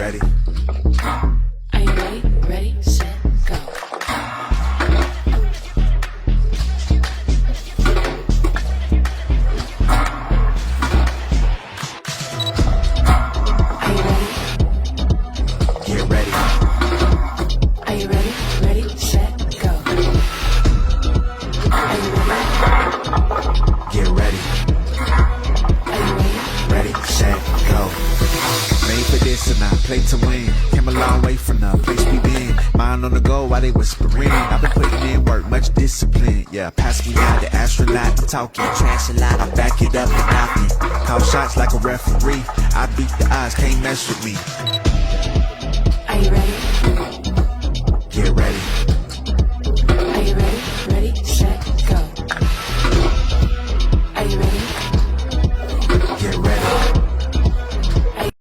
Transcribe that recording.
ready. Are you ready? Ready, set, go. Are you ready? Get ready. Are you ready? Ready, set, go. Are you ready? Get ready. Are you ready? Ready, set, go. Made for this and I play to win. Came a long way from the place we been. Mind on the go while they whispering. I've been putting in work, much discipline. Yeah, pass me out the astronaut. I'm talking trash a lot. I back it up and knocking. Call shots like a referee. I beat the odds, can't mess with me. Are you ready? Get ready.